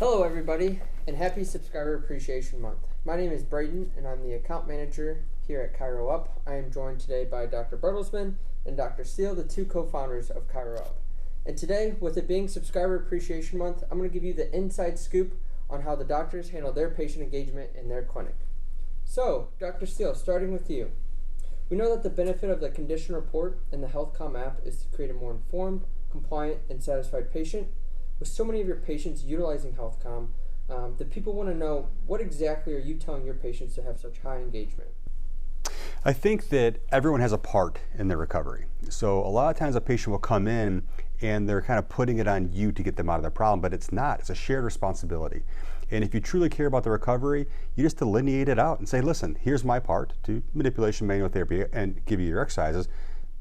Hello everybody, and happy Subscriber Appreciation Month. My name is Braden, and I'm the account manager here at Chiro Up. I am joined today by Dr. Bertelsman and Dr. Steele, the two co-founders of Chiro Up. And today, with it being Subscriber Appreciation Month, I'm going to give you the inside scoop on how the doctors handle their patient engagement in their clinic. So, Dr. Steele, starting with you. We know that the benefit of the condition report and the HealthCom app is to create a more informed, compliant, and satisfied patient. With so many of your patients utilizing HealthCom, the people want to know, what exactly are you telling your patients to have such high engagement? I think that everyone has a part in their recovery. So a lot of times a patient will come in and they're kind of putting it on you to get them out of their problem, but it's not. It's a shared responsibility. And if you truly care about the recovery, you just delineate it out and say, listen, here's my part to manipulation, manual therapy, and give you your exercises.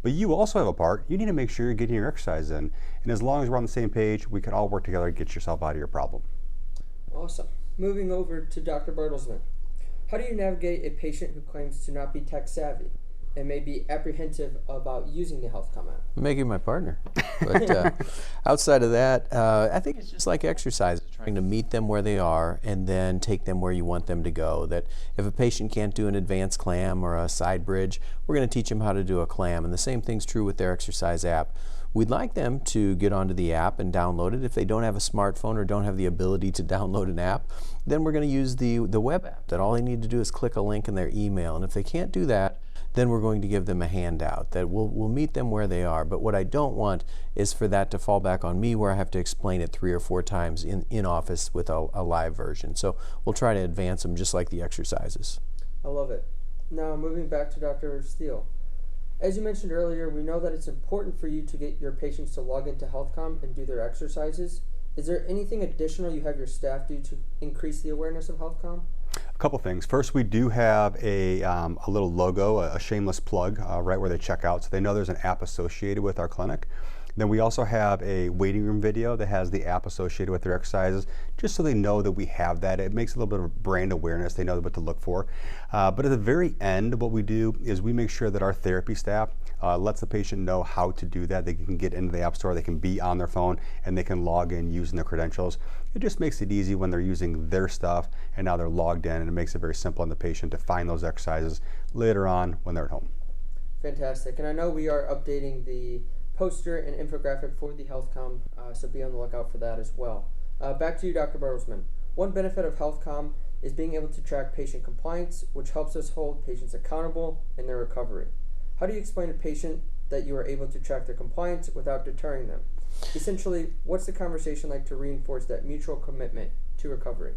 But you also have a part. You need to make sure you're getting your exercise in. And as long as we're on the same page, we can all work together to get yourself out of your problem. Awesome. Moving over to Dr. Bertelsman. How do you navigate a patient who claims to not be tech savvy and may be apprehensive about using the HealthCom app? Making my partner. But outside of that, I think it's just like exercise, trying to meet them where they are and then take them where you want them to go. That if a patient can't do an advanced clam or a side bridge, we're going to teach them how to do a clam. And the same thing's true with their exercise app. We'd like them to get onto the app and download it. If they don't have a smartphone or don't have the ability to download an app, then we're going to use the web app, that all they need to do is click a link in their email. And if they can't do that, then we're going to give them a handout that we'll meet them where they are. But what I don't want is for that to fall back on me where I have to explain it 3 or 4 times in office with a live version. So we'll try to advance them just like the exercises. I love it. Now moving back to Dr. Steele. As you mentioned earlier, we know that it's important for you to get your patients to log into HealthCom and do their exercises. Is there anything additional you have your staff do to increase the awareness of HealthCom? A couple things. First, we do have a little logo, a shameless plug, right where they check out, so they know there's an app associated with our clinic. Then we also have a waiting room video that has the app associated with their exercises, just so they know that we have that. It makes a little bit of brand awareness. They know what to look for. But at the very end, what we do is we make sure that our therapy staff lets the patient know how to do that. They can get into the app store, they can be on their phone, and they can log in using their credentials. It just makes it easy when they're using their stuff and now they're logged in, and it makes it very simple on the patient to find those exercises later on when they're at home. Fantastic. And I know we are updating the poster and infographic for the HealthCom, so be on the lookout for that as well. Back to you, Dr. Bertelsman. One benefit of HealthCom is being able to track patient compliance, which helps us hold patients accountable in their recovery. How do you explain to a patient that you are able to track their compliance without deterring them? Essentially, what's the conversation like to reinforce that mutual commitment to recovery?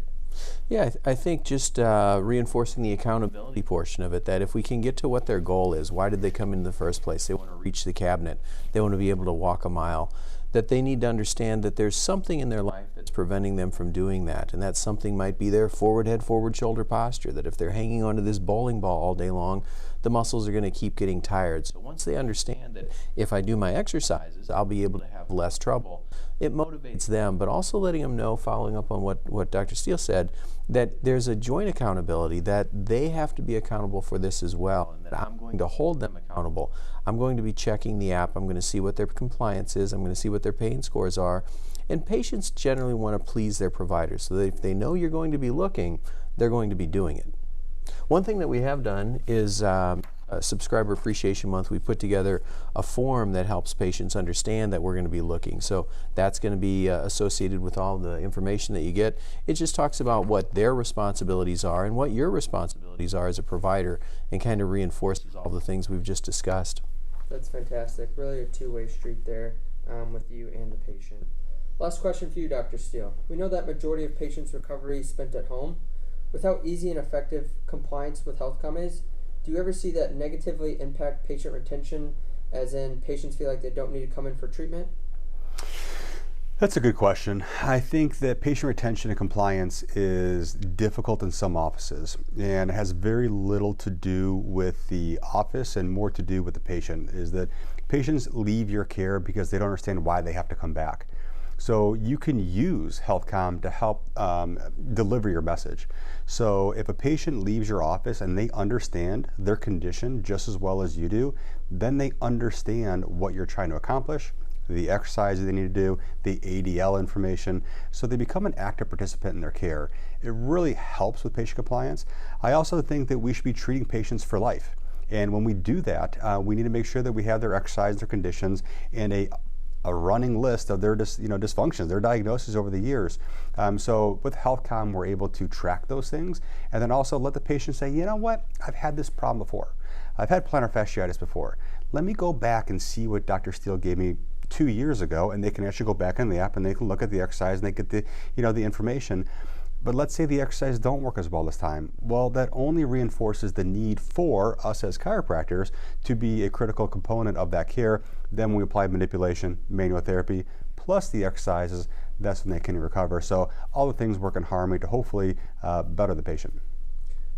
Yeah, I think just reinforcing the accountability portion of it, that if we can get to what their goal is, why did they come in the first place? They want to reach the cabinet. They want to be able to walk a mile. That they need to understand that there's something in their life that's preventing them from doing that. And that something might be their forward head, forward shoulder posture, that if they're hanging onto this bowling ball all day long, the muscles are going to keep getting tired. So once they understand that if I do my exercises, I'll be able to have less trouble, it motivates them, but also letting them know, following up on what Dr. Steele said, that there's a joint accountability, that they have to be accountable for this as well, and that I'm going to hold them accountable. I'm going to be checking the app. I'm going to see what their compliance is. I'm going to see what their pain scores are. And patients generally want to please their providers, so that if they know you're going to be looking, they're going to be doing it. One thing that we have done is Subscriber Appreciation Month, we put together a form that helps patients understand that we're going to be looking. So that's going to be associated with all the information that you get. It just talks about what their responsibilities are and what your responsibilities are as a provider, and kind of reinforces all the things we've just discussed. That's fantastic. Really a two-way street there with you and the patient. Last question for you, Dr. Steele. We know that majority of patients' recovery is spent at home. With how easy and effective compliance with HealthCom is, do you ever see that negatively impact patient retention, as in patients feel like they don't need to come in for treatment? That's a good question. I think that patient retention and compliance is difficult in some offices, and has very little to do with the office and more to do with the patient. Is that patients leave your care because they don't understand why they have to come back. So you can use HealthCom to help deliver your message. So if a patient leaves your office and they understand their condition just as well as you do, then they understand what you're trying to accomplish. the exercises they need to do, the ADL information, so they become an active participant in their care. It really helps with patient compliance. I also think that we should be treating patients for life. And when we do that, we need to make sure that we have their exercise, their conditions, and a running list of their dysfunctions, their diagnoses over the years. So with HealthCom, we're able to track those things and then also let the patient say, you know what, I've had this problem before. I've had plantar fasciitis before. Let me go back and see what Dr. Steele gave me 2 years ago, and they can actually go back in the app and they can look at the exercise and they get the, the information. But let's say the exercises don't work as well this time. Well, that only reinforces the need for us as chiropractors to be a critical component of that care. Then we apply manipulation, manual therapy, plus the exercises. That's when they can recover. So all the things work in harmony to hopefully better the patient.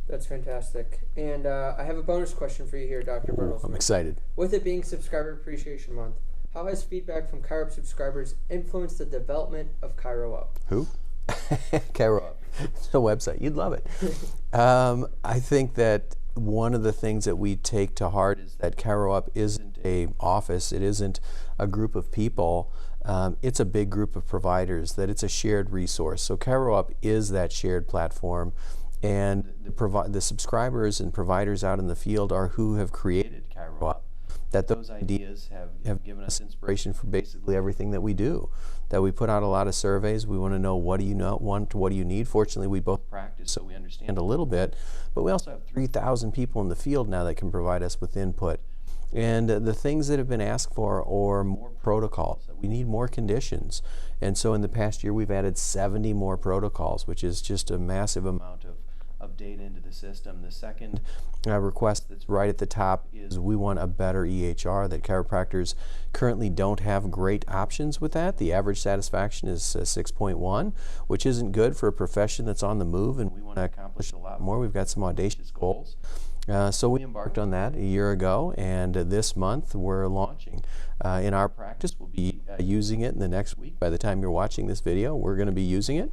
That's fantastic. And I have a bonus question for you here, Dr. Bertelsman. I'm excited. With it being Subscriber Appreciation Month, how has feedback from ChiroUp subscribers influenced the development of ChiroUp? Who? ChiroUp. It's a website. You'd love it. I think that one of the things that we take to heart is that ChiroUp isn't an office. It isn't a group of people. It's a big group of providers, that it's a shared resource. So ChiroUp is that shared platform. And the subscribers and providers out in the field are who have created ChiroUp. That those ideas have given us inspiration for basically everything that we do. That we put out a lot of surveys. We want to know, what do you want, what do you need? Fortunately, we both practice, so we understand a little bit. But we also have 3,000 people in the field now that can provide us with input. And the things that have been asked for are more protocols. We need more conditions. And so in the past year, we've added 70 more protocols, which is just a massive amount of data into the system. The second request that's right at the top is we want a better EHR, that chiropractors currently don't have great options with that. The average satisfaction is 6.1, which isn't good for a profession that's on the move, and we want to accomplish a lot more. We've got some audacious goals. So we embarked on that a year ago, and this month we're launching. In our practice, we'll be using it in the next week. By the time you're watching this video, we're going to be using it.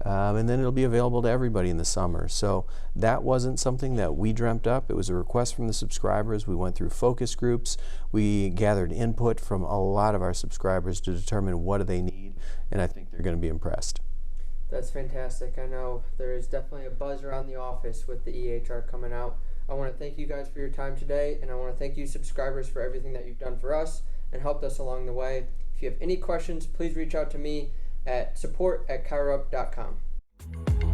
And then it'll be available to everybody in the summer. So that wasn't something that we dreamt up. It was a request from the subscribers. We went through focus groups. We gathered input from a lot of our subscribers to determine what do they need, and I think they're going to be impressed. That's fantastic. I know there is definitely a buzz around the office with the EHR coming out. I want to thank you guys for your time today, and I want to thank you subscribers for everything that you've done for us and helped us along the way. If you have any questions, please reach out to me at support@chiroup.com.